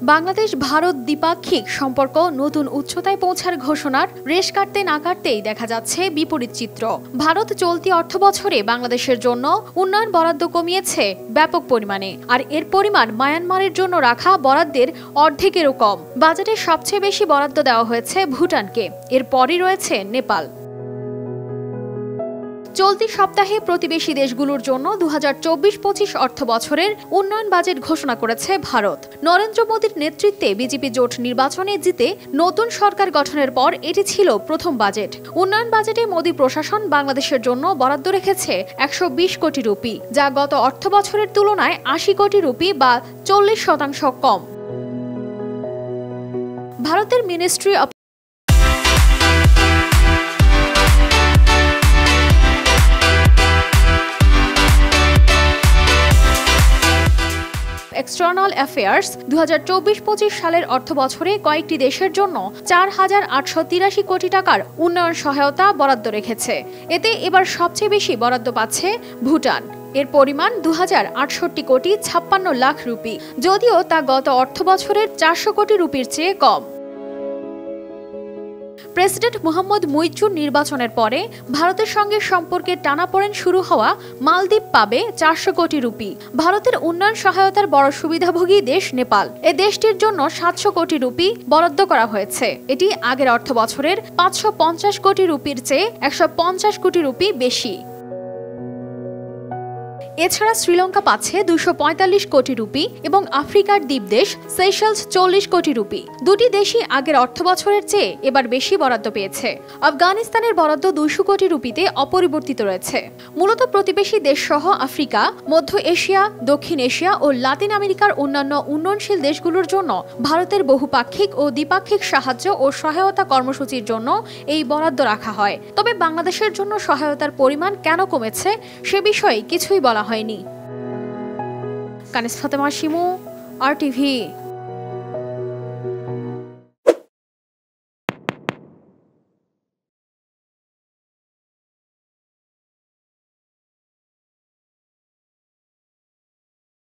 বাংলাদেশ ভারত দ্বিপাক্ষিক সম্পর্ক নতুন উচ্চতায় পৌঁছার ঘোষণার রেশ কাটতে না কাটতেই দেখা যাচ্ছে বিপরীত চিত্র। ভারত চলতি অর্থবছরে বাংলাদেশের জন্য উন্নয়ন বরাদ্দ কমিয়েছে ব্যাপক পরিমাণে, আর এর পরিমাণ মায়ানমারের জন্য রাখা বরাদ্দের অর্ধেকেরও কম। বাজেটে সবচেয়ে বেশি বরাদ্দ দেওয়া হয়েছে ভুটানকে, এরপরই রয়েছে নেপাল। চলতি সপ্তাহে প্রতিবেশী দেশগুলোর জন্য 2024-25 অর্থ বছরের উন্নয়ন বাজেট ঘোষণা করেছে ভারত। নরেন্দ্র মোদীর নেতৃত্বে বিজেপি জোট নির্বাচনে জিতে নতুন সরকার গঠনের পর এটি ছিল প্রথম বাজেট। উন্নয়ন বাজেটে মোদী প্রশাসন বাংলাদেশের জন্য বরাদ্দ রেখেছে 120 কোটি রুপি, যা গত অর্থ বছরের তুলনায় 80 কোটি রুপি বা 40% কম। ভারতের মিনিস্ট্রি অব এক্সটার্নাল অ্যাফেয়ার্স 2024-25 সালের অর্থবছরে কয়েকটি দেশের জন্য 4,883 কোটি টাকার উন্নয়ন সহায়তা বরাদ্দ রেখেছে। এতে এবার সবচেয়ে বেশি বরাদ্দ পাচ্ছে ভুটান। এর পরিমাণ 2,068 কোটি 56 লাখ রুপি, যদিও তা গত অর্থবছরের 400 কোটি রুপির চেয়ে কম। প্রেসিডেন্ট মোহাম্মদ মুইজ্জুর নির্বাচনের পরে ভারতের সঙ্গে সম্পর্কের টানাপোড়েন শুরু হওয়া মালদ্বীপ পাবে 400 কোটি রুপি। ভারতের উন্নয়ন সহায়তার বড় সুবিধাভোগী দেশ নেপাল। এ দেশটির জন্য 700 কোটি রুপি বরাদ্দ করা হয়েছে। এটি আগের অর্থ বছরের 550 কোটি রুপির চেয়ে 150 কোটি রুপি বেশি। এছাড়া শ্রীলঙ্কা পাচ্ছে 245 কোটি রুপি এবং আফ্রিকার দ্বীপদেশ সেশেলস 40 কোটি রুপি। দুটি দেশই আগের অর্থবছরের চেয়ে এবার বেশি বরাদ্দ পেয়েছে। আফগানিস্তানের বরাদ্দ 200 কোটি রুপিতে অপরিবর্তিত রয়েছে। মূলত প্রতিবেশী দেশসহ আফ্রিকা, মধ্য এশিয়া, দক্ষিণ এশিয়া ও লাতিন আমেরিকার অন্যান্য উন্নয়নশীল দেশগুলোর জন্য ভারতের বহুপাক্ষিক ও দ্বিপাক্ষিক সাহায্য ও সহায়তা কর্মসূচির জন্য এই বরাদ্দ রাখা হয়। তবে বাংলাদেশের জন্য সহায়তার পরিমাণ কেন কমেছে সে বিষয়ে কিছুই বলা হয়নি। কানিস ফাতেমা শিমু, RTV।